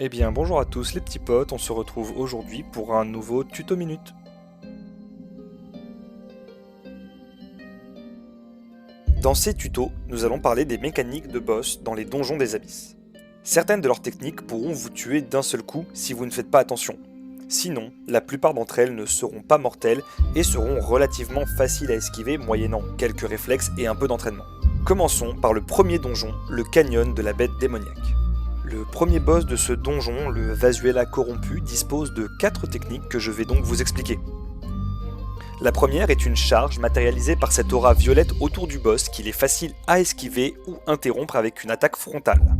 Eh bien bonjour à tous les petits potes, on se retrouve aujourd'hui pour un nouveau tuto minute. Dans ces tutos, nous allons parler des mécaniques de boss dans les donjons des abysses. Certaines de leurs techniques pourront vous tuer d'un seul coup si vous ne faites pas attention. Sinon, la plupart d'entre elles ne seront pas mortelles et seront relativement faciles à esquiver moyennant quelques réflexes et un peu d'entraînement. Commençons par le premier donjon, le canyon de la bête démoniaque. Le premier boss de ce donjon, le Vasuela corrompu, dispose de 4 techniques que je vais donc vous expliquer. La première est une charge matérialisée par cette aura violette autour du boss qu'il est facile à esquiver ou interrompre avec une attaque frontale.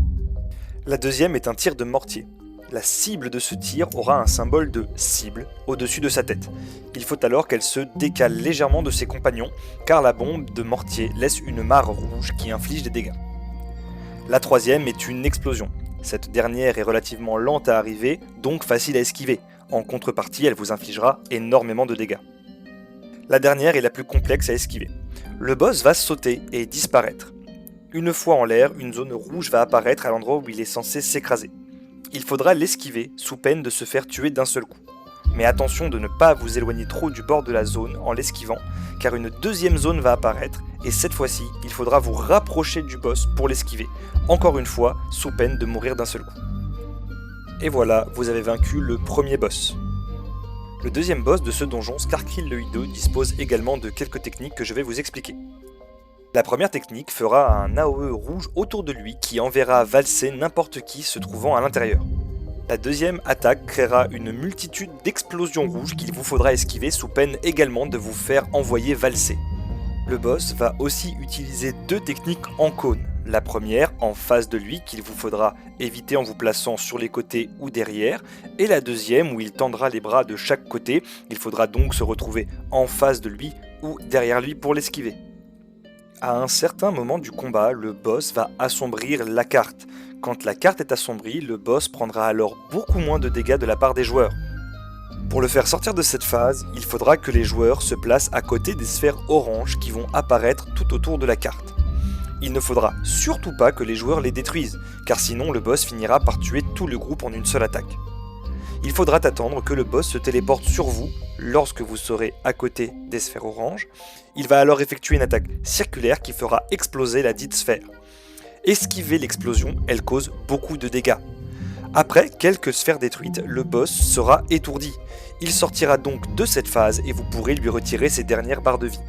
La deuxième est un tir de mortier. La cible de ce tir aura un symbole de cible au-dessus de sa tête. Il faut alors qu'elle se décale légèrement de ses compagnons, car la bombe de mortier laisse une mare rouge qui inflige des dégâts. La troisième est une explosion. Cette dernière est relativement lente à arriver, donc facile à esquiver. En contrepartie, elle vous infligera énormément de dégâts. La dernière est la plus complexe à esquiver. Le boss va sauter et disparaître. Une fois en l'air, une zone rouge va apparaître à l'endroit où il est censé s'écraser. Il faudra l'esquiver sous peine de se faire tuer d'un seul coup. Mais attention de ne pas vous éloigner trop du bord de la zone en l'esquivant, car une deuxième zone va apparaître, et cette fois-ci, il faudra vous rapprocher du boss pour l'esquiver, encore une fois, sous peine de mourir d'un seul coup. Et voilà, vous avez vaincu le premier boss. Le deuxième boss de ce donjon, Skarkrill le Hideux, dispose également de quelques techniques que je vais vous expliquer. La première technique fera un AOE rouge autour de lui qui enverra valser n'importe qui se trouvant à l'intérieur. La deuxième attaque créera une multitude d'explosions rouges qu'il vous faudra esquiver sous peine également de vous faire envoyer valser. Le boss va aussi utiliser 2 techniques en cône. La première en face de lui qu'il vous faudra éviter en vous plaçant sur les côtés ou derrière, et la deuxième où il tendra les bras de chaque côté, il faudra donc se retrouver en face de lui ou derrière lui pour l'esquiver. À un certain moment du combat, le boss va assombrir la carte. Quand la carte est assombrie, le boss prendra alors beaucoup moins de dégâts de la part des joueurs. Pour le faire sortir de cette phase, il faudra que les joueurs se placent à côté des sphères oranges qui vont apparaître tout autour de la carte. Il ne faudra surtout pas que les joueurs les détruisent, car sinon le boss finira par tuer tout le groupe en une seule attaque. Il faudra attendre que le boss se téléporte sur vous lorsque vous serez à côté des sphères oranges. Il va alors effectuer une attaque circulaire qui fera exploser la dite sphère. Esquiver l'explosion, elle cause beaucoup de dégâts. Après quelques sphères détruites, le boss sera étourdi. Il sortira donc de cette phase et vous pourrez lui retirer ses dernières barres de vie.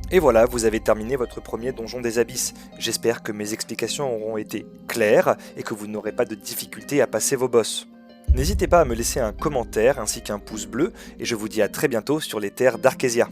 Et voilà, vous avez terminé votre premier donjon des abysses. J'espère que mes explications auront été claires et que vous n'aurez pas de difficulté à passer vos boss. N'hésitez pas à me laisser un commentaire ainsi qu'un pouce bleu et je vous dis à très bientôt sur les terres d'Arkesia.